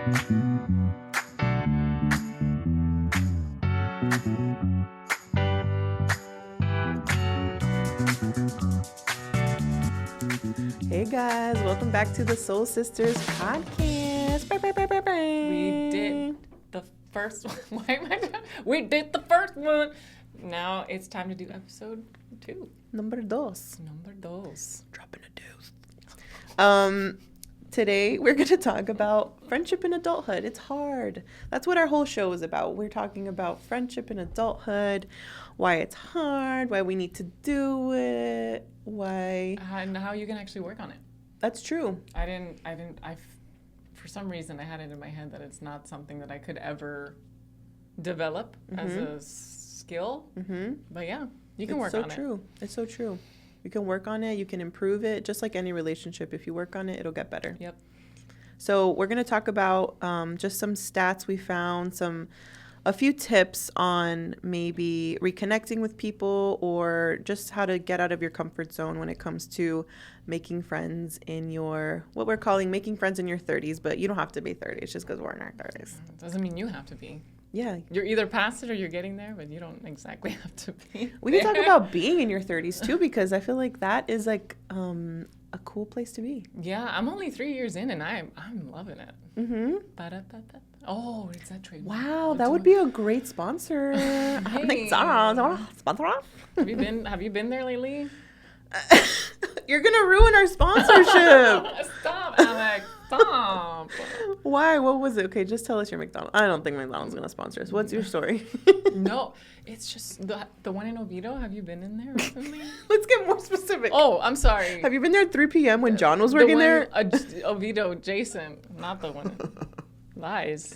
Hey guys, welcome back to the Soul Sisters podcast. We did the first one. We did the first one. Now it's time to do episode 2. Number dos. Dropping a dose. Today we're going to talk about friendship in adulthood. It's hard. That's what our whole show is about. We're talking about friendship in adulthood, why it's hard, why we need to do it, why. And how you can actually work on it. That's true. For some reason, I had it in my head that it's not something that I could ever develop as a skill. Mm-hmm. But yeah, you can work on it. It's so true. You can work on it. You can improve it. Just like any relationship, if you work on it, it'll get better. Yep. So we're going to talk about just some stats we found, a few tips on maybe reconnecting with people or just how to get out of your comfort zone when it comes to making friends in what we're calling making friends in your 30s, but you don't have to be 30. It's just because we're in our 30s. Doesn't mean you have to be. Yeah. You're either past it or you're getting there, but you don't exactly have to be. We can talk about being in your 30s too, because I feel like that is like a cool place to be. Yeah, I'm only 3 years in and I'm loving it. Mm-hmm. Oh, it's that trade. Wow, that would be a great sponsor. Hey. McDonald's, sponsor us. Have you been there lately? You're gonna ruin our sponsorship. Stop, Alex. Stop. Why? What was it? Okay, just tell us your McDonald's. I don't think McDonald's gonna sponsor us. What's your story? No, it's just the one in Oviedo. Have you been in there recently? Let's get more specific. Oh, I'm sorry. Have you been there at 3 p.m. when John was working there? Oviedo, Jason, not the one. Lies.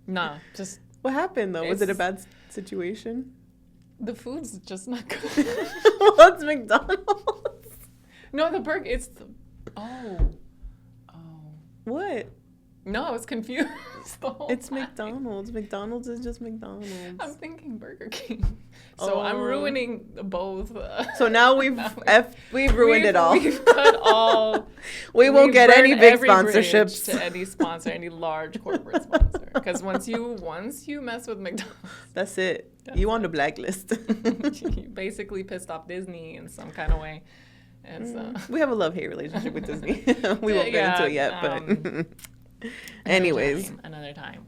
Nah, just. What happened though? Was it a bad situation? The food's just not good. Well, it's McDonald's. No, the burger. It's the. Oh. What? No, I was confused. It's time. McDonald's. McDonald's is just McDonald's. I'm thinking Burger King. So I'm ruining both. So now we've ruined it all. We've cut all. we won't get any big sponsorships. To any sponsor, any large corporate sponsor. Because once you mess with McDonald's. That's it. You on the blacklist. You basically pissed off Disney in some kind of way. And so. We have a love-hate relationship with Disney. We won't get into it yet, but anyways. Another time.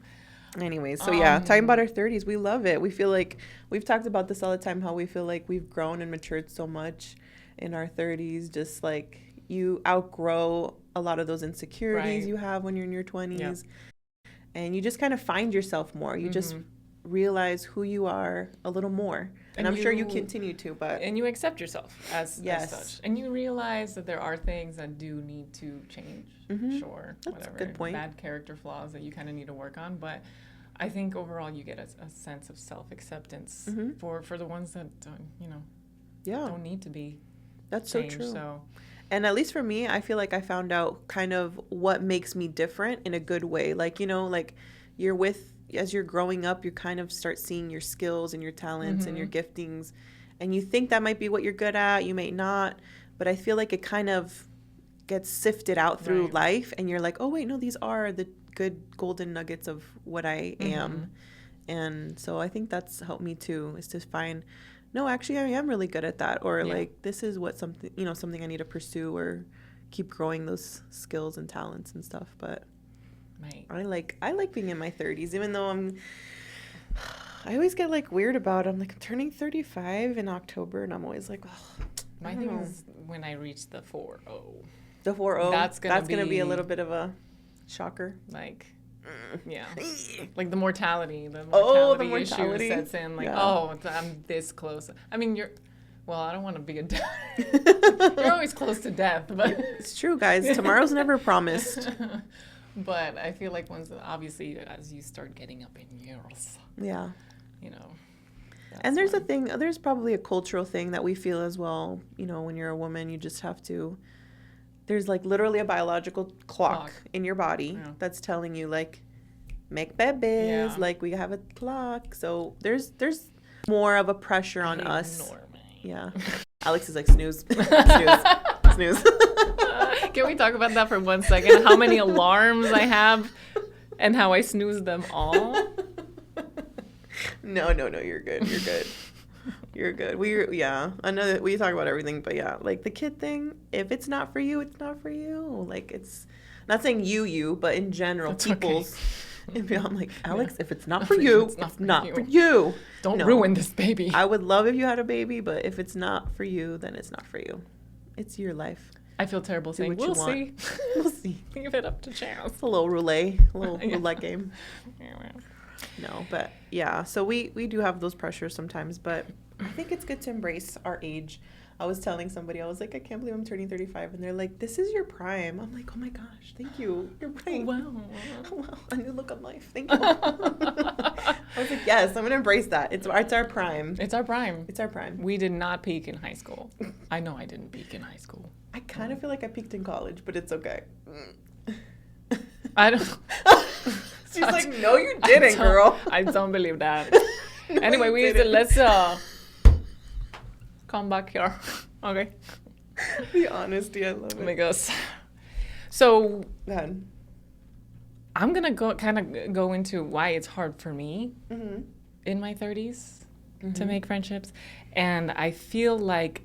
Anyways, so yeah, talking about our 30s, we love it. We feel like we've talked about this all the time, how we feel like we've grown and matured so much in our 30s, just like you outgrow a lot of those insecurities you have when you're in your 20s. And you just kind of find yourself more. You just realize who you are a little more. And I'm sure you continue to, but... And you accept yourself as such. And you realize that there are things that do need to change. Mm-hmm. Sure. That's whatever. a good point. Bad character flaws that you kind of need to work on. But I think overall you get a sense of self-acceptance for the ones that, don't need to be That's changed, so true. So. And at least for me, I feel like I found out kind of what makes me different in a good way. Like, as you're growing up, you kind of start seeing your skills and your talents and your giftings, and you think that might be what you're good at. You may not, but I feel like it kind of gets sifted out through life, and you're like, oh wait, no, these are the good golden nuggets of what I am. And so I think that's helped me too, is to find, no, actually I am really good at that, or like this is what something I need to pursue or keep growing those skills and talents and stuff. But I like being in my 30s, even though I always get like weird about it. I'm turning 35 in October, and I'm always like, oh, my thing is when I reach the 4-0. The 4-0. That's gonna be a little bit of a shocker. Like the mortality issue sets in. Like, I'm this close. I mean, I don't want to be a death. You're always close to death, but it's true, guys. Tomorrow's never promised. But I feel like obviously, as you start getting up in years, and there's probably a cultural thing that we feel as well. When you're a woman, you just have to. There's like literally a biological clock in your body that's telling you like, make babies. Like we have a clock, so there's more of a pressure on us. Yeah. Alex is like snooze, snooze, snooze. Can we talk about that for 1 second? How many alarms I have and how I snooze them all? No, you're good. You're good. You're good. I know that we talk about everything, but yeah, like the kid thing, if it's not for you, it's not for you. Like, it's not saying you, but in general, it's people's. Okay. I'm like, Alex, if it's not for you, it's not for you. Don't ruin this baby. I would love if you had a baby, but if it's not for you, then it's not for you. It's your life. I feel terrible saying we'll see. We'll see. Leave it up to chance. It's a little roulette game. No, but yeah. So we do have those pressures sometimes, but I think it's good to embrace our age. I was telling somebody, I was like, I can't believe I'm turning 35. And they're like, this is your prime. I'm like, oh my gosh, thank you. You're right. Wow. A new look on life. Thank you. I was like, yes, I'm going to embrace that. It's our prime. It's our prime. It's our prime. We did not peak in high school. I know I didn't peak in high school. I kind of feel like I peaked in college, but it's okay. I don't. She's like, no, you didn't, girl. I don't believe that. No, anyway, let's come back here. Okay. The honesty, I love it. Oh my gosh. So, go ahead. I'm gonna go into why it's hard for me in my 30s to make friendships, and I feel like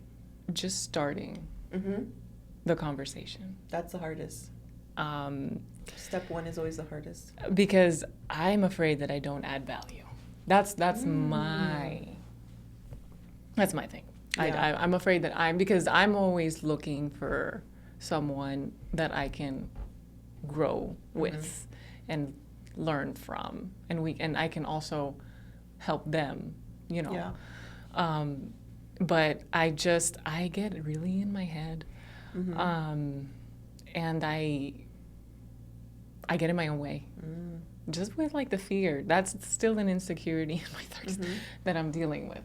just starting the conversation. That's the hardest. Step one is always the hardest. Because I'm afraid that I don't add value. That's my thing. Yeah. I'm afraid that because I'm always looking for someone that I can grow with and learn from, and I can also help them, Yeah. But I get really in my head, and I get in my own way. Just with like the fear. That's still an insecurity in my 30s that I'm dealing with.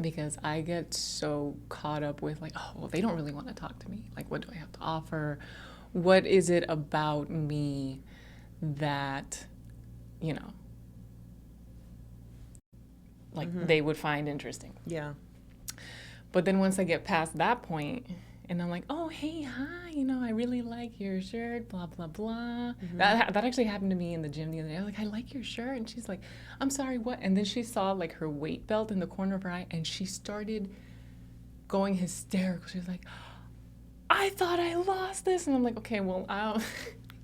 Because I get so caught up with like, oh, well, they don't really want to talk to me. Like, what do I have to offer? What is it about me that, they would find interesting? Yeah. But then once I get past that point, and I'm like, oh, hey, hi, I really like your shirt, blah, blah, blah. That actually happened to me in the gym the other day. I was like, I like your shirt. And she's like, I'm sorry, what? And then she saw like her weight belt in the corner of her eye, and she started going hysterical. She was like, I thought I lost this. And I'm like, okay, well,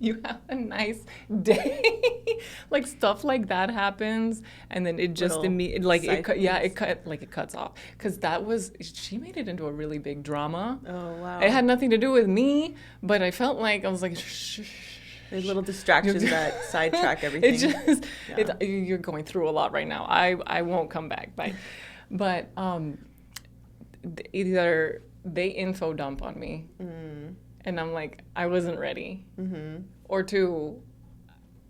you have a nice day. Like stuff like that happens, and then it just it cuts off, because she made it into a really big drama. Oh wow. It had nothing to do with me, but I felt like I was like, shh. There's little distractions that sidetrack everything. You're going through a lot right now. I won't come back. Bye. But either they info dump on me, and I'm like, I wasn't ready. Or two,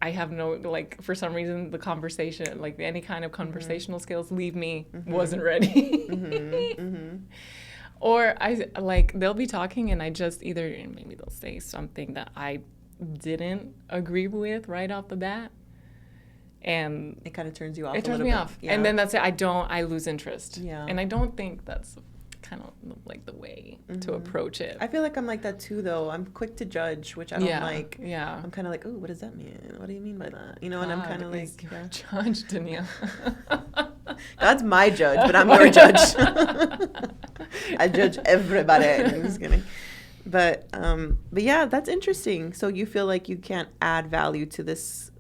I have no, for some reason, the conversation, like any kind of conversational skills, leave me, wasn't ready. Or they'll be talking and I just maybe they'll say something that I didn't agree with right off the bat. And it kind of turns you off. It turns me off. Yeah. And then that's it. I lose interest. Yeah. And I don't think that's kind of like the way to approach it. I feel like I'm like that too, though. I'm quick to judge, which I don't like. Yeah. I'm kind of like, oh, what does that mean? What do you mean by that? And I'm kind of like, judge, Daniella. God's my judge, but I'm your judge. I judge everybody. I'm just kidding. But yeah, that's interesting. So you feel like you can't add value to this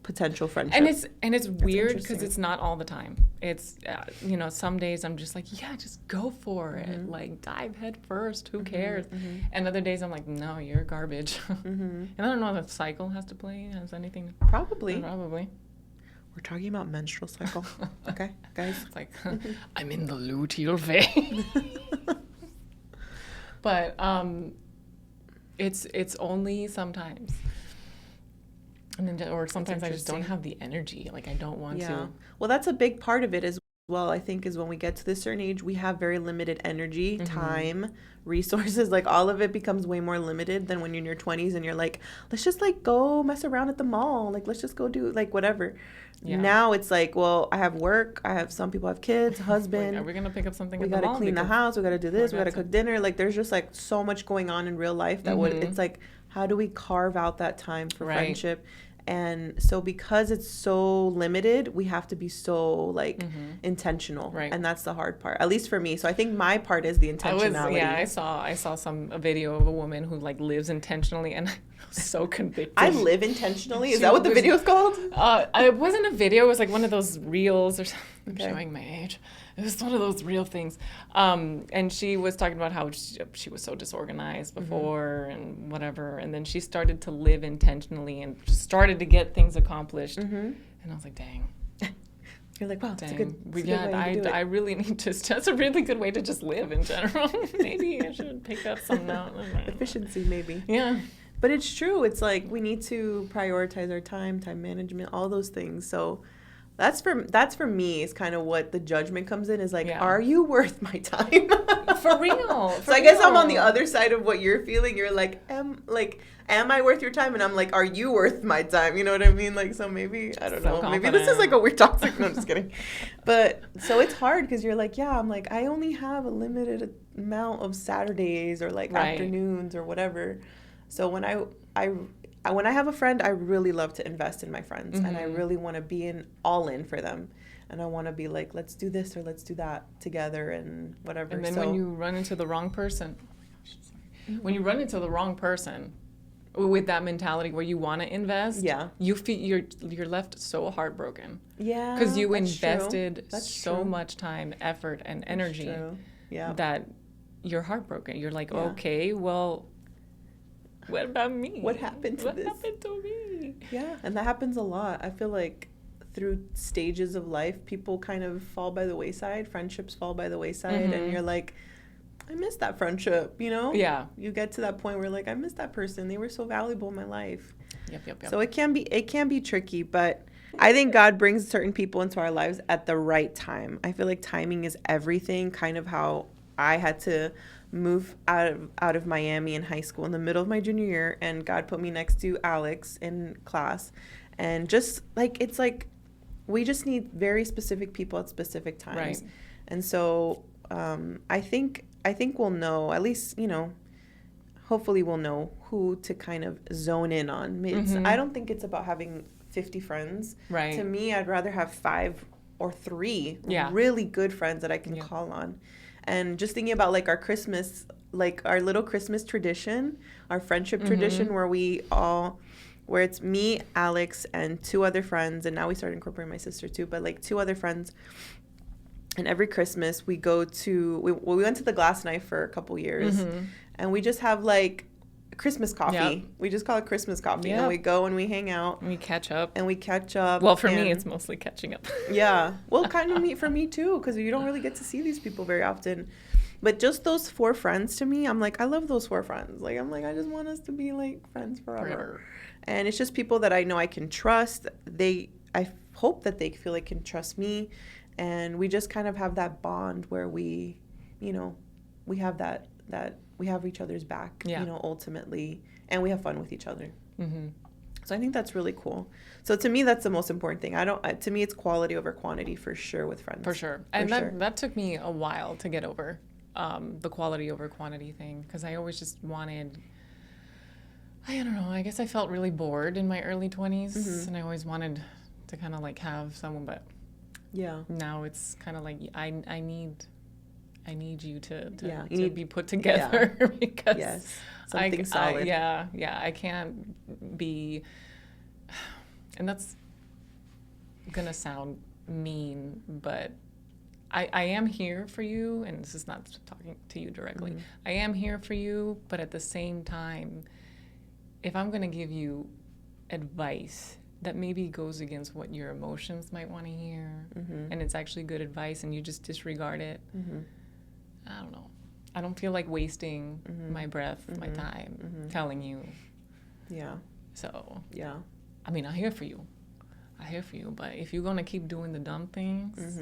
potential friendship, and it's weird because it's not all the time. It's some days I'm just like, yeah, just go for it, like dive head first, who cares? And other days I'm like, no, you're garbage. And I don't know if the cycle has anything. Probably we're talking about menstrual cycle. Okay, guys. It's like I'm in the luteal phase. But it's only sometimes. And then, or sometimes I just don't have the energy. Like I don't want to. Well, that's a big part of it as well, I think, is when we get to this certain age, we have very limited energy, Mm-hmm. time, resources. Like, all of it becomes way more limited than when you're in your 20s and you're like, let's just, like, go mess around at the mall. Like, let's just go do, like, whatever. Yeah. Now it's like, well, I have work. Some people have kids, husband. Are we going to pick up something we at the mall? We got to clean the house. We got to do this. We got to cook dinner. Like, there's just, like, so much going on in real life that it's like, how do we carve out that time for friendship? And so because it's so limited, we have to be so, like, intentional. Right. And that's the hard part, at least for me. So I think my part is the intentionality. I saw a video of a woman who, like, lives intentionally, and I was so convicted. I live intentionally? Is that what the video is called? It wasn't a video. It was like one of those reels or something. I'm showing my age. It was one of those real things. And she was talking about how she was so disorganized before and whatever. And then she started to live intentionally and just started to get things accomplished. And I was like, dang. You're like, wow, that's a good way to do it. I really need to. That's a really good way to just live in general. Maybe I should pick up some now. Efficiency, maybe. Yeah. But it's true. It's like we need to prioritize our time management, all those things. So that's for me is kind of what the judgment comes in, is like, are you worth my time? For real. I guess I'm on the other side of what you're feeling. You're like, am I worth your time? And I'm like, are you worth my time? You know what I mean? Like, so maybe, I don't know. Confident. Maybe this is like a weird toxic. No, I'm just kidding. But so it's hard because you're like, I'm like, I only have a limited amount of Saturdays or like afternoons or whatever. So when I have a friend, I really love to invest in my friends, and I really want to be all in for them. And I want to be like, let's do this or let's do that together and whatever. And then when you run into the wrong person, when you run into the wrong person with that mentality where you want to invest, you feel you're left so heartbroken. Yeah, because you invested so much time, effort, and energy that you're heartbroken. You're like, okay, well, what about me? What happened to this? What happened to me? Yeah, and that happens a lot. I feel like through stages of life, people kind of fall by the wayside. Friendships fall by the wayside, and you're like, I miss that friendship, you know? Yeah. You get to that point where like, I miss that person. They were so valuable in my life. Yep. So it can be tricky, but I think God brings certain people into our lives at the right time. I feel like timing is everything, kind of how I had to move out of Miami in high school in the middle of my junior year, and God put me next to Alex in class. And just like, it's like, we just need very specific people at specific times. Right. And so I think we'll know, at least, you know, hopefully we'll know who to kind of zone in on. I don't think it's about having 50 friends. Right. To me, I'd rather have 5 or 3 really good friends that I can call on. And just thinking about like our Christmas, like our little Christmas tradition, our friendship tradition where it's me, Alex, and 2 other friends. And now we started incorporating my sister too, but like 2 other friends. And every Christmas we go to, we went to the Glass Knife for a couple years, and we just have like Christmas coffee. Yep. We just call it Christmas coffee. Yep. And we go and we hang out. And we catch up. Well, for me, it's mostly catching up. Yeah. Well, kind of for me too, because you don't really get to see these people very often. But just those 4 friends to me, I'm like, I love those 4 friends. Like, I'm like, I just want us to be like friends forever. And it's just people that I know I can trust. I hope that they feel like can trust me. And we just kind of have that bond where we, you know, we have that we have each other's back, you know, ultimately, and we have fun with each other. So I think that's really cool. So to me, that's the most important thing. To me, it's quality over quantity for sure with friends. For sure. And that took me a while to get over, the quality over quantity thing, because I always just wanted, I don't know, I guess I felt really bored in my early 20s, and I always wanted to kind of like have someone, but now it's kind of like I need you to be put together because something solid. I can't be, and that's gonna sound mean, but I am here for you, and this is not talking to you directly. I am here for you, but at the same time, if I'm gonna give you advice that maybe goes against what your emotions might want to hear, and it's actually good advice, and you just disregard it, I don't know. I don't feel like wasting my breath, my time, telling you. Yeah. So, I mean, I'm here for you. But if you're going to keep doing the dumb things,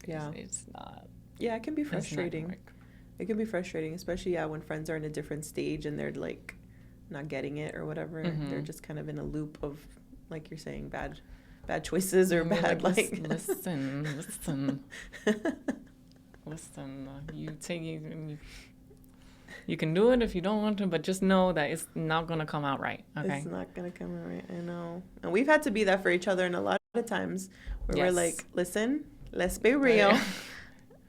Yeah. It's not. Yeah, it can be frustrating. It can be frustrating, especially when friends are in a different stage and they're like not getting it or whatever. Mm-hmm. They're just kind of in a loop of, like you're saying, bad choices or bad like. Listen. You can do it if you don't want to, but just know that it's not gonna come out right. Okay. It's not gonna come out right. I know, and we've had to be that for each other in a lot of times where we're like, listen, let's be real.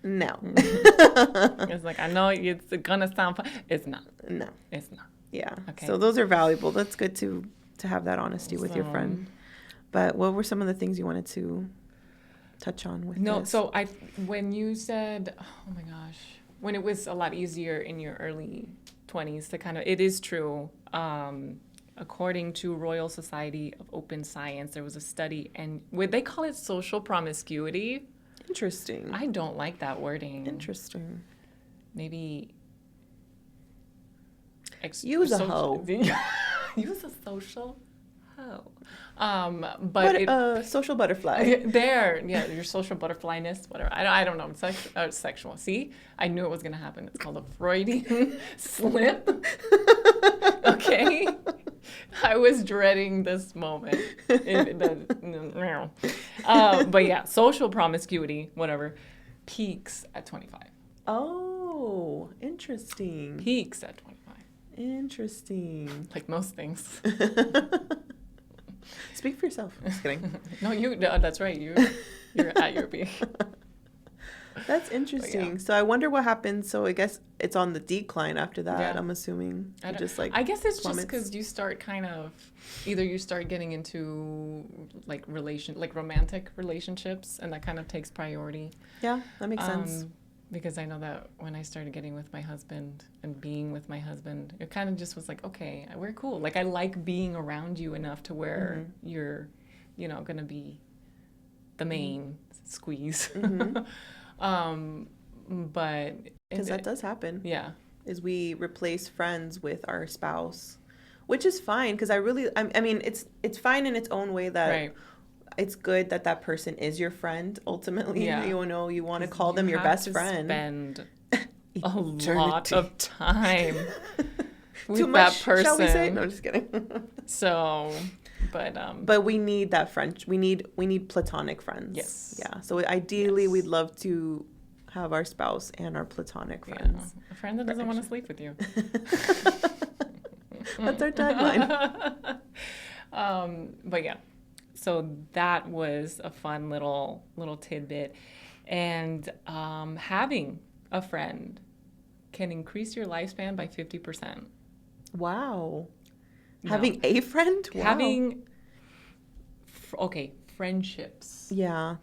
No. It's like, I know it's gonna sound fun. It's not. No. It's not. Yeah. Okay. So those are valuable. That's good to have that honesty with your friend. But what were some of the things you wanted to touch on with this? So when you said, oh my gosh, when it was a lot easier in your early 20s to kind of, it is true. According to Royal Society of Open Science, there was a study, and would they call it social promiscuity? Interesting. I don't like that wording. Interesting. Maybe use a hoe. Use a social hoe. But social butterfly. Your social butterflyness, whatever. I don't know. It's sexual. See, I knew it was gonna happen. It's called a Freudian slip. Okay, I was dreading this moment. But yeah, social promiscuity, whatever, peaks at 25. Oh, interesting. Peaks at 25. Interesting. Like most things. Speak for yourself. Just kidding. No, that's right. You're at your peak. That's interesting. Yeah. So I wonder what happens. So I guess it's on the decline after that. Yeah. I'm assuming. I guess it's plummets. Just because you start either you start getting into romantic relationships, and that kind of takes priority. Yeah, that makes sense. Because I know that when I started getting with my husband and being with my husband, it kind of just was like, okay, we're cool. Like, I like being around you enough to where you're, going to be the main squeeze. But because that does happen. Yeah. Is we replace friends with our spouse, which is fine. Because I mean, it's fine in its own way that. Right. It's good that person is your friend, ultimately. Yeah. You want to call them your best friend. Spend a lot of time with that person. Shall we say? No, just kidding. So, but we need that friend. We need platonic friends. Yes. Yeah. So ideally, we'd love to have our spouse and our platonic friends. Yeah. A friend that doesn't want to sleep with you. That's our tagline. But yeah. So that was a fun little tidbit. And having a friend can increase your lifespan by 50%. Wow. No. Having a friend? Wow. Having, friendships. Yeah.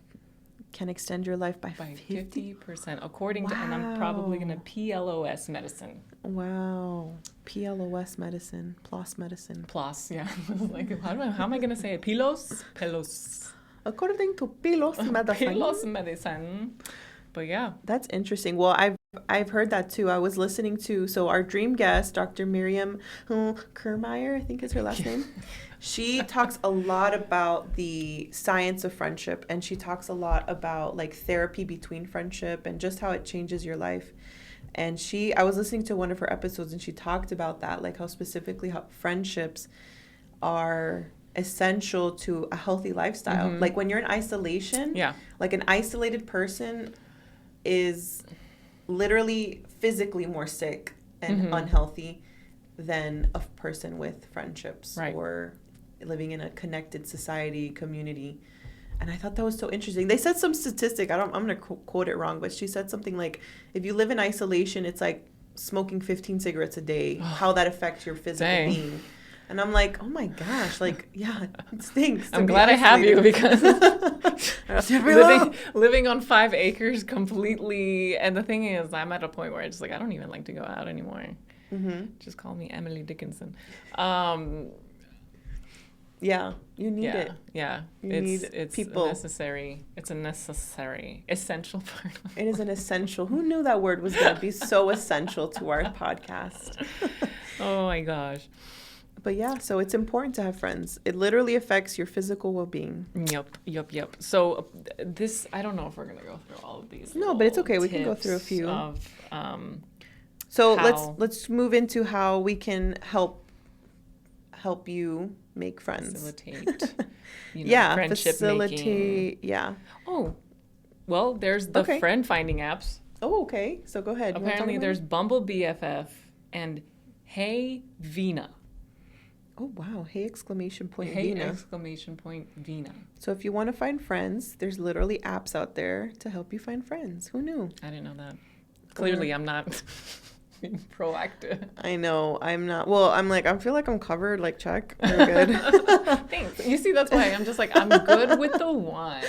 Can extend your life by 50%, according to, and I'm probably going to PLOS medicine. Wow. PLOS medicine. PLOS medicine. PLOS, yeah. Like, how am I going to say it? Pelos? According to PLOS medicine. PLOS medicine. But yeah. That's interesting. Well, I've heard that too. I was listening to, so our dream guest, Dr. Miriam Kermeyer, I think is her last name. She talks a lot about the science of friendship, and she talks a lot about like therapy between friendship and just how it changes your life. And I was listening to one of her episodes, and she talked about that, like how friendships are essential to a healthy lifestyle. Mm-hmm. Like when you're in isolation, like an isolated person is literally physically more sick and unhealthy than a person with friendships or living in a connected society, community. And I thought that was so interesting. They said some statistic, I'm going to quote it wrong, but she said something like, if you live in isolation, it's like smoking 15 cigarettes a day, how that affects your physical being. And I'm like, oh my gosh, like, yeah, it stinks. I'm glad I have you, because living on 5 acres completely. And the thing is, I'm at a point where I don't even like to go out anymore. Mm-hmm. Just call me Emily Dickinson. Yeah, you need it. Yeah, it's people. Necessary. It's a necessary, essential part. It is an essential. Who knew that word was going to be so essential to our podcast? Oh my gosh. But yeah, so it's important to have friends. It literally affects your physical well-being. Yep. So this, I don't know if we're going to go through all of these. No, but it's okay. We can go through a few. So let's move into how we can help you make friends. Facilitate. Friendship making. Yeah. Oh, well, there's the friend finding apps. Oh, okay. So go ahead. Apparently, there's Bumble BFF and Hey Vina. Oh, wow. Hey, exclamation point, Hey, Vina. exclamation point, Vina. So if you want to find friends, there's literally apps out there to help you find friends. Who knew? I didn't know that. Clearly, I'm not being proactive. I know. I'm not. Well, I feel like I'm covered. Like, check. We're good. Thanks. You see, that's why I'm just like, I'm good with the one.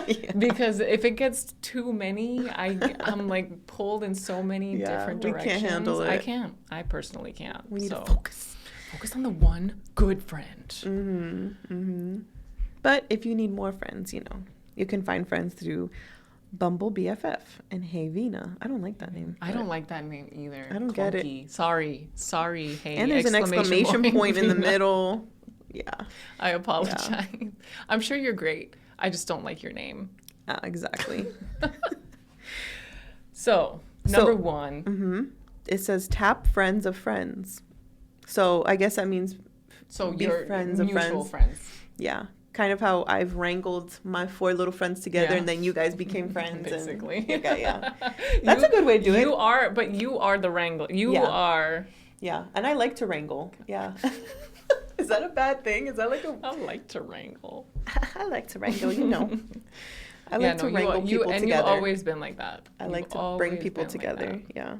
Yeah. Because if it gets too many, I'm like pulled in so many different directions. We can't handle it. I can't. I personally can't. We need to focus. Focus on the one good friend. Mm-hmm. Mm-hmm. But if you need more friends, you can find friends through Bumble BFF and Hey Vina. I don't like that name. I don't like that name either. I don't get it. Sorry. Hey. And there's an exclamation point in the middle. Yeah. I apologize. Yeah. I'm sure you're great. I just don't like your name. Exactly. So, number one. Mm-hmm. It says tap friends of friends. So I guess that means you're friends of friends. Yeah. Kind of how I've wrangled my 4 little friends together and then you guys became friends. Basically. Yeah. That's a good way to do it. You are the wrangler. You are. Yeah. And I like to wrangle. Yeah. Is that a bad thing? Is that like I like to wrangle. I like to wrangle, I like to wrangle people together. And you've always been like that. I like to bring people together. Yeah.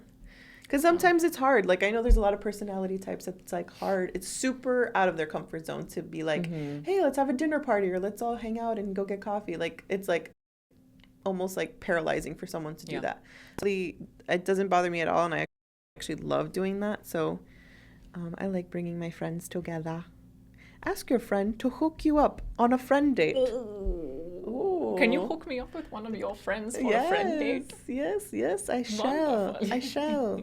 Because sometimes it's hard. Like, I know there's a lot of personality types that it's, like, hard. It's super out of their comfort zone to be like, hey, let's have a dinner party or let's all hang out and go get coffee. Like, it's, like, almost, like, paralyzing for someone to do that. So it doesn't bother me at all, and I actually love doing that. So I like bringing my friends together. Ask your friend to hook you up on a friend date. Ooh. Can you hook me up with one of your friends for a friend date? Yes, I shall.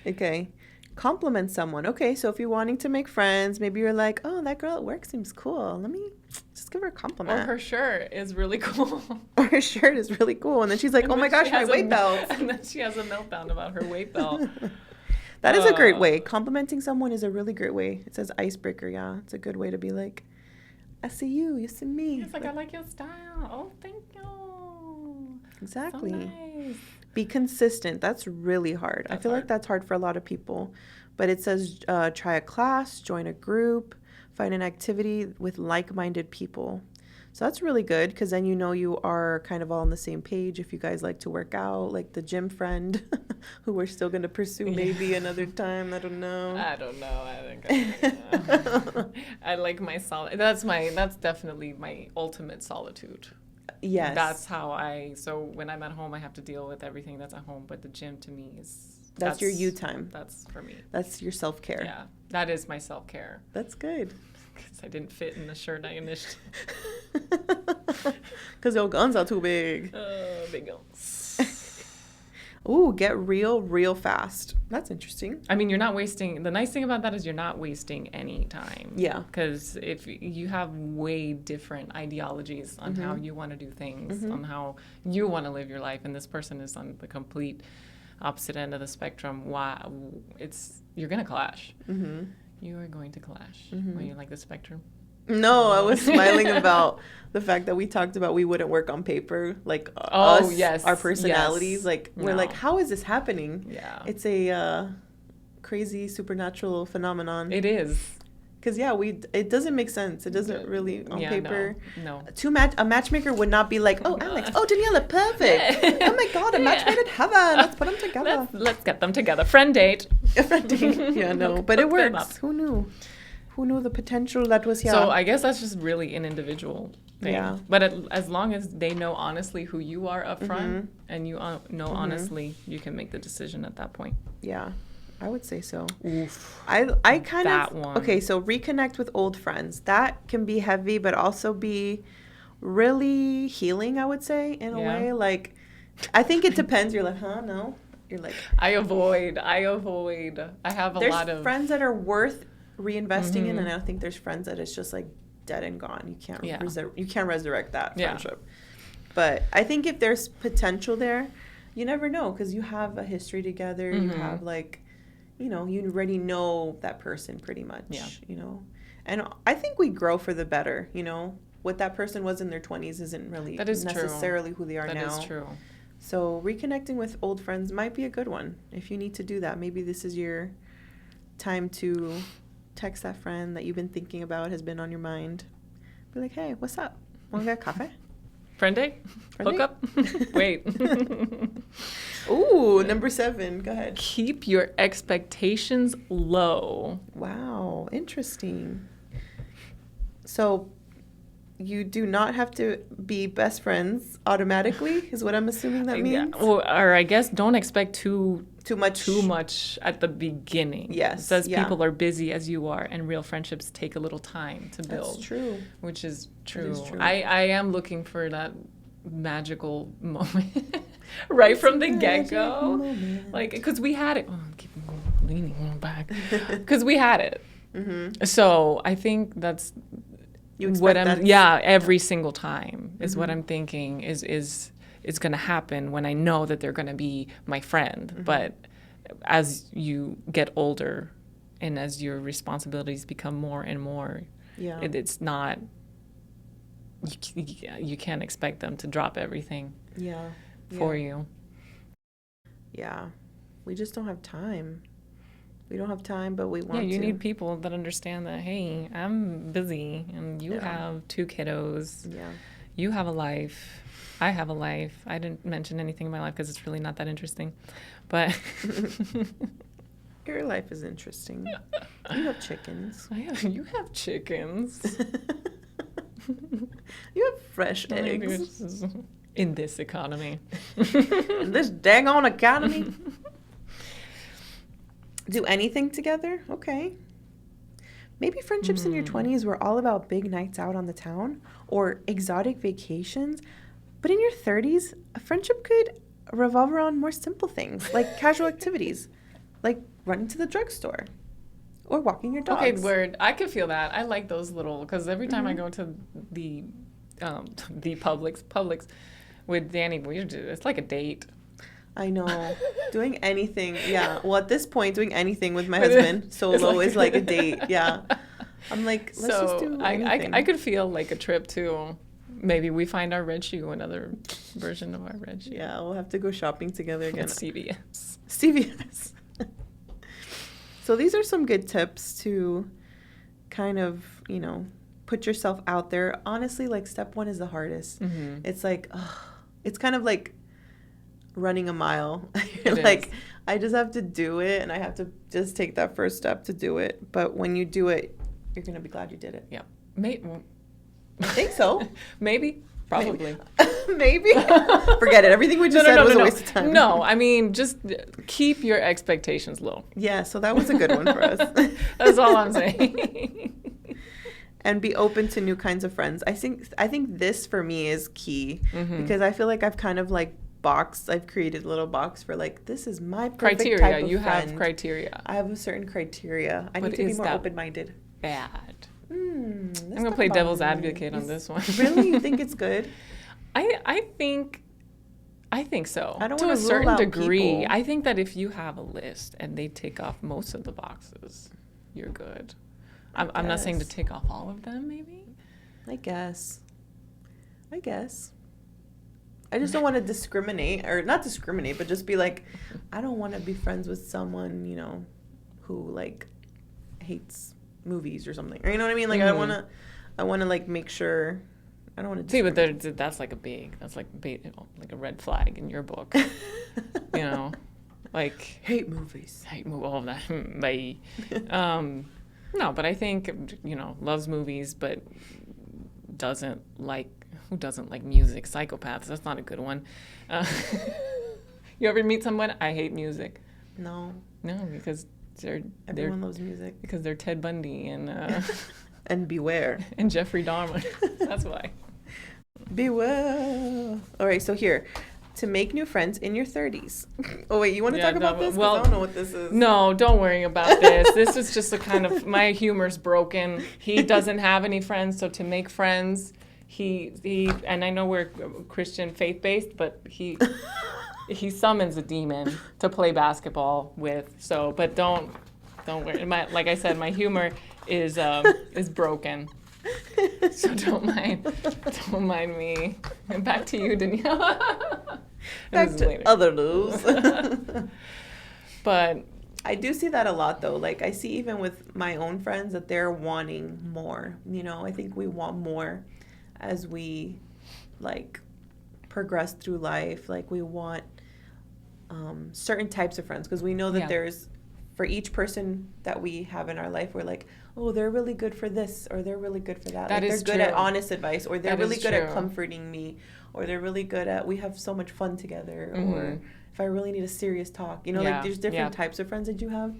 Okay. Compliment someone. Okay, so if you're wanting to make friends, maybe you're like, oh, that girl at work seems cool. Let me just give her a compliment. Or her shirt is really cool. Or her shirt is really cool. And then she's like, oh my gosh, my weight belt. And then she has a meltdown about her weight belt. That is a great way. Complimenting someone is a really great way. It says icebreaker, yeah. It's a good way to be like, I see you, you see me. It's like, I like your style. Oh, thank you. Exactly. So nice. Be consistent. That's really hard. I feel like that's hard for a lot of people. But it says try a class, join a group, find an activity with like-minded people. So that's really good because then you are kind of all on the same page if you guys like to work out, like the gym friend who we're still going to pursue maybe another time. I don't know. I think I like my that's definitely my ultimate solitude. Yes. That's how so when I'm at home, I have to deal with everything that's at home, but the gym to me is... That's your you time. That's for me. That's your self-care. Yeah, that is my self-care. That's good. Because I didn't fit in the shirt I initially... Because your guns are too big. Big guns. Ooh, get real fast. That's interesting. I mean, you're not wasting... The nice thing about that is you're not wasting any time. Yeah. Because if you have way different ideologies on how you want to do things, on how you want to live your life, and this person is on the complete opposite end of the spectrum, you're going to clash. You are going to clash. When you like the spectrum. No, I was smiling about the fact that we talked about we wouldn't work on paper, like our personalities. Yes. Like we're like, how is this happening? Yeah, it's a crazy supernatural phenomenon. It is. Because it doesn't make sense. It doesn't really on paper. No. A matchmaker would not be like, oh, Alex, oh, Daniella, perfect. Oh my God, a match made in heaven. Let's put them together. Let's get them together. Friend date. A friend date. Yeah, no, but it works. Who knew? Who knew the potential that was here? So I guess that's just really an individual thing. Yeah. But as long as they know honestly who you are up front and you know honestly, you can make the decision at that point. Yeah, I would say so. Oof. I kind that of... one. Okay, so reconnect with old friends. That can be heavy, but also be really healing, I would say, in a way. Like, I think it depends. You're like, huh, no? You're like... I avoid. I have a lot of... There's friends that are worth reinvesting in, and I don't think there's friends that it's just like dead and gone. You can't you can't resurrect that friendship. But I think if there's potential there, you never know, because you have a history together. You have like, you already know that person pretty much. And I think we grow for the better. What that person was in their 20s isn't really necessarily who they are now. That is true. So reconnecting with old friends might be a good one if you need to do that. Maybe this is your time to text that friend that you've been thinking about, has been on your mind. Be like, hey, what's up? Want to get coffee? Friend day? Hook up? Wait. Ooh, number 7. Go ahead. Keep your expectations low. Wow, interesting. So you do not have to be best friends automatically, is what I'm assuming that means? Yeah. Or I guess don't expect too much at the beginning. Yes. It says people are busy as you are, and real friendships take a little time to build. That's true. Which is true. That is true. I am looking for that magical moment right from the get-go. Like, because we had it. Oh, I keep leaning back. Because we had it. Mm-hmm. So I think that's... every single time is what I'm thinking is going to happen when I know that they're going to be my friend. Mm-hmm. But as you get older and as your responsibilities become more and more, it's not, you can't expect them to drop everything for you. Yeah. We just don't have time. We don't have time, but we want to. Yeah, you need people that understand that, hey, I'm busy, and you have 2 kiddos. Yeah. You have a life. I have a life. I didn't mention anything in my life because it's really not that interesting. But your life is interesting. You have chickens. You have chickens. You have fresh eggs. In this economy. In this daggone economy. Do anything together? Okay. Maybe friendships in your 20s were all about big nights out on the town or exotic vacations. But in your 30s, a friendship could revolve around more simple things like casual activities, like running to the drugstore or walking your dogs. Okay, word. I could feel that. I like those little, because every time I go to the Publix with Danny, it's like a date. I know. Doing anything. Yeah. Well, at this point, doing anything with my husband solo is like a date. Yeah. I'm like, let's just do anything. I could feel like a trip too. Maybe we find our red shoe, another version of our red shoe. Yeah, we'll have to go shopping together again. At CVS. CVS. So these are some good tips to kind of, put yourself out there. Honestly, like step 1 is the hardest. Mm-hmm. It's like, it's kind of like running a mile. Like, I just have to do it, and I have to just take that first step to do it. But when you do it, you're going to be glad you did it. Yeah. I think so. Maybe. Probably. Maybe. Forget it. Everything we just said was a waste of time. No, I mean, just keep your expectations low. Yeah, so that was a good one for us. That's all I'm saying. And be open to new kinds of friends. I think this for me is key, because I feel like I've kind of like I've created a little box for like, this is my perfect criteria. Type of you friend. have criteria. I have a certain criteria. I need to be more open-minded. Bad. I'm gonna play devil's advocate on this one. Really? You think it's good? I think so. I don't to want a to certain rule out degree. people. I think that if you have a list and they tick off most of the boxes, you're good. I'm not saying to tick off all of them, maybe. I guess. I just don't want to discriminate, or not discriminate, but just be like, I don't want to be friends with someone, who like hates movies or something. Or you know what I mean? Like, I want to like make sure. I don't want to. See, but that's like like a red flag in your book. Like hate movies. All of that. Bye. No, but I think loves movies, but who doesn't like music? Psychopaths. That's not a good one. You ever meet someone? I hate music. No, because everyone loves music. Because they're Ted Bundy and and beware. And Jeffrey Dahmer. That's why. Beware. All right, so here, to make new friends in your 30s. Oh, wait, you want to talk about this? Well, I don't know what this is. No, don't worry about this. This is just a kind of, my humor's broken. He doesn't have any friends, so to make friends, he and I know we're Christian faith-based, but he summons a demon to play basketball with. So, but don't worry. Like I said, my humor is broken. So don't mind me. And back to you, Daniella. Back to other news. But I do see that a lot, though. Like, I see even with my own friends that they're wanting more. You know, I think we want more as we, like, progress through life. Like, we want certain types of friends, because we know that there's, for each person that we have in our life, we're like, oh, they're really good for this, or they're really good for that. That like, is they're good true. at honest advice, or they're really good true. at comforting me, or they're really good at, we have so much fun together, Mm-hmm. or if I really need a serious talk, you know, Yeah. like there's different types of friends that you have.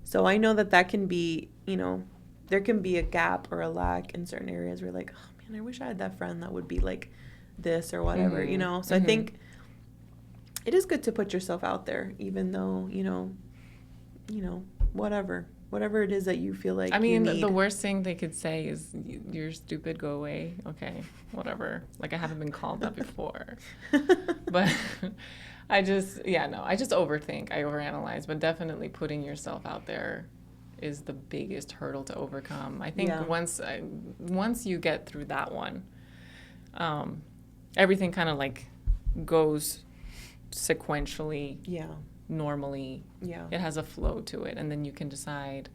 So I know that can be, you know, there can be a gap or a lack in certain areas where you're like, oh man, I wish I had that friend that would be like this or whatever, Mm-hmm. you know. So I think it is good to put yourself out there, even though, you know, whatever it is that you feel like. I mean, you need. the worst thing they could say is, "You're stupid, go away." Okay, whatever. Like, I haven't been called that before, but I just overthink, I overanalyze. But definitely putting yourself out there is the biggest hurdle to overcome. I think once you get through that one, everything kind of like goes sequentially. Yeah. Normally, it has a flow to it, and then you can decide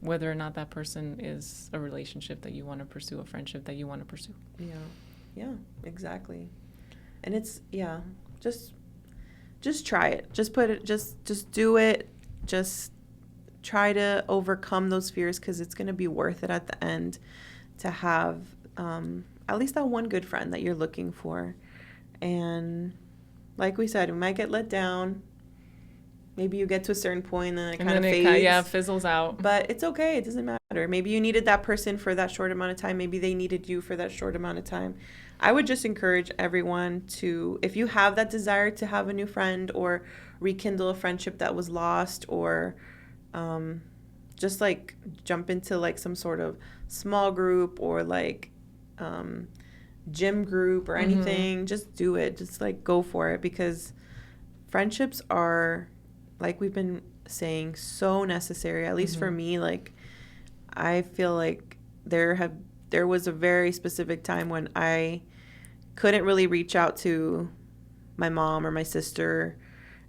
whether or not that person is a relationship that you want to pursue, a friendship that you want to pursue. Yeah, exactly. And it's just try it. Just put it. Just do it. Just try to overcome those fears, because it's going to be worth it at the end to have at least that one good friend that you're looking for. And like we said, we might get let down. Maybe you get to a certain point and then it kind of fades. Fizzles out. But it's okay. It doesn't matter. Maybe you needed that person for that short amount of time. Maybe they needed you for that short amount of time. I would just encourage everyone to, if you have that desire to have a new friend or rekindle a friendship that was lost, or just like jump into like some sort of small group or like gym group or anything, just do it. Just like go for it, because friendships are, like we've been saying, so necessary. At least for me, like I feel like there was a very specific time when I couldn't really reach out to my mom or my sister,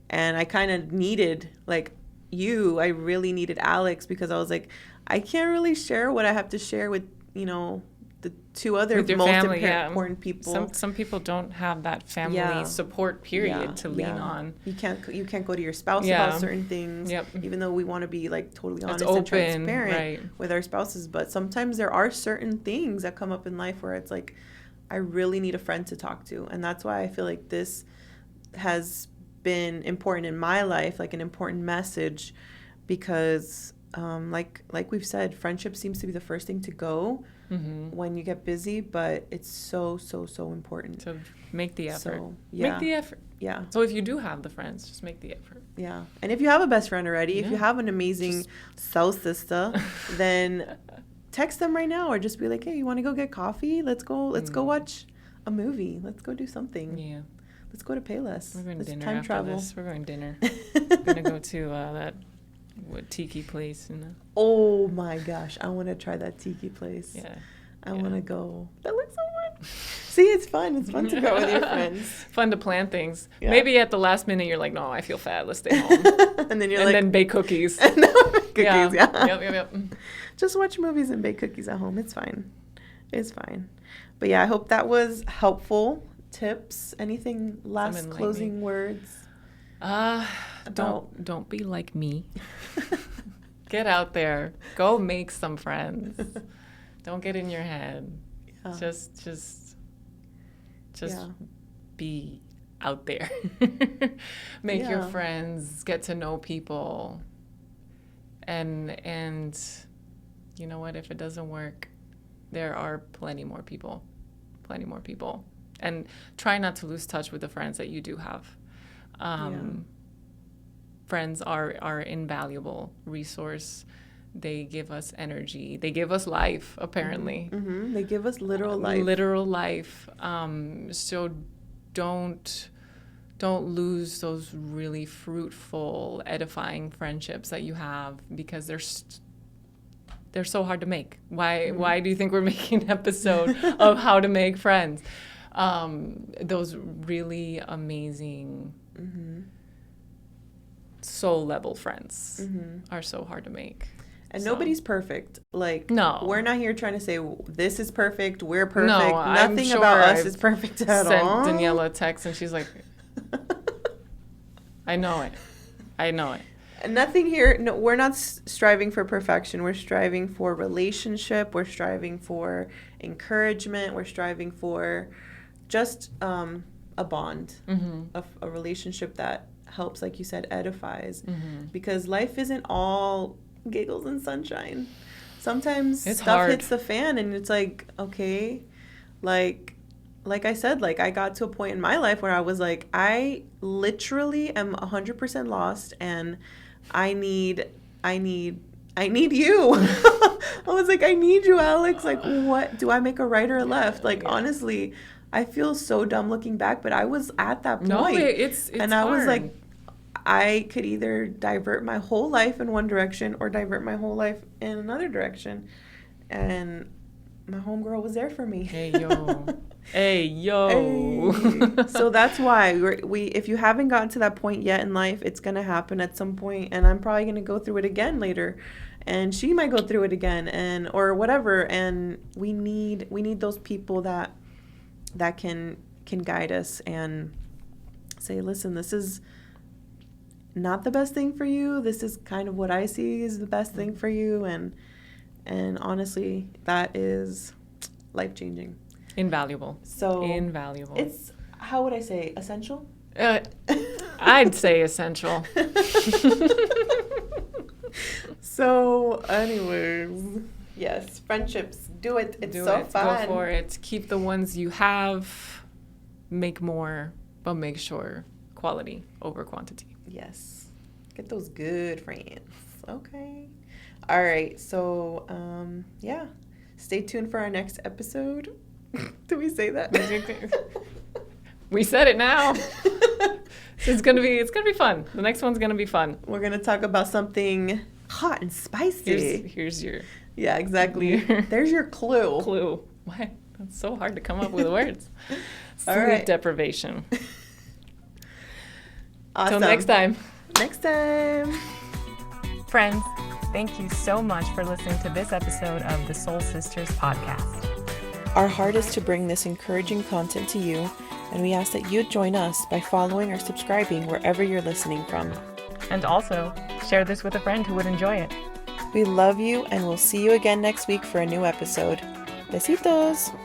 and I kind of needed like I really needed Alex, because I was like, I can't really share what I have to share with, you know, the two other most family, important people. Some people don't have that family support period to lean on. You can't go to your spouse about certain things, even though we want to be like totally honest and transparent with our spouses. But sometimes there are certain things that come up in life where it's like, I really need a friend to talk to. And that's why I feel like this has been important in my life, like an important message, because like we've said, friendship seems to be the first thing to go when you get busy, but it's so important to make the effort. So, make the effort. Yeah. So if you do have the friends, just make the effort. Yeah. And if you have a best friend already, if you have an amazing soul sister, then text them right now, or just be like, hey, you want to go get coffee? Let's go watch a movie. Let's go do something. Yeah. Let's go to Payless. We're going Let's dinner time after travel. this. We're going dinner. We're going to go to that tiki place. Oh my gosh. I want to try that tiki place. Yeah. I want to go. That looks so fun. See, it's fun. It's fun to go with your friends. Fun to plan things. Yeah. Maybe at the last minute you're like, no, I feel fat. Let's stay home. And then then bake cookies. Cookies, yeah. Yep. Just watch movies and bake cookies at home. It's fine. It's fine. But yeah, I hope that was helpful. Tips. Anything last closing words? Don't be like me. Get out there. Go make some friends. Don't get in your head. Yeah. Just be out there. Make your friends, get to know people. And you know what, if it doesn't work, there are plenty more people and try not to lose touch with the friends that you do have. Friends are an invaluable resource. They give us energy. They give us life, apparently. Mm-hmm. They give us literal life. Literal life. So don't lose those really fruitful, edifying friendships that you have, because they're so hard to make. Why do you think we're making an episode of how to make friends? Those really amazing soul level friends are so hard to make. And nobody's perfect. Like, no, we're not here trying to say this is perfect, we're perfect. No, nothing about us is perfect at all. Sent Daniella a text and she's like, I know it. And nothing here. No, we're not striving for perfection. We're striving for relationship. We're striving for encouragement. We're striving for just a bond, a relationship that helps, like you said, edifies. Because life isn't all giggles and sunshine. Sometimes it's stuff hard. hits the fan and it's like, okay, like I said, like I got to a point in my life where I was like, I literally am 100% lost and I need you. I was like, I need you, Alex. Like, what? Do I make a right or a left? Like, honestly, I feel so dumb looking back, but I was at that point. No, it's and I was like, I could either divert my whole life in one direction or divert my whole life in another direction. And my homegirl was there for me. Hey, yo. So that's why we if you haven't gotten to that point yet in life, it's going to happen at some point, and I'm probably going to go through it again later, and she might go through it again, and or whatever, and we need those people that can guide us and say, listen, this is not the best thing for you. This is kind of what I see is the best thing for you, and honestly, that is life-changing. Invaluable. So invaluable. It's, how would I say, essential? I'd say essential. So, anyways, yes, friendships. Do it. It's so fun. Go for it. Keep the ones you have. Make more, but make sure quality over quantity. Yes. Get those good friends. Okay. All right. So, yeah. Stay tuned for our next episode. Did we say that? We said it now. So it's gonna be fun. The next one's gonna be fun. We're gonna talk about something hot and spicy. Here's your. Yeah, exactly. There's your clue. Clue. Why? That's so hard to come up with words. Sleep deprivation. Awesome. Till next time. Friends, thank you so much for listening to this episode of the Soul Sisters podcast. Our heart is to bring this encouraging content to you, and we ask that you join us by following or subscribing wherever you're listening from. And also, share this with a friend who would enjoy it. We love you, and we'll see you again next week for a new episode. Besitos!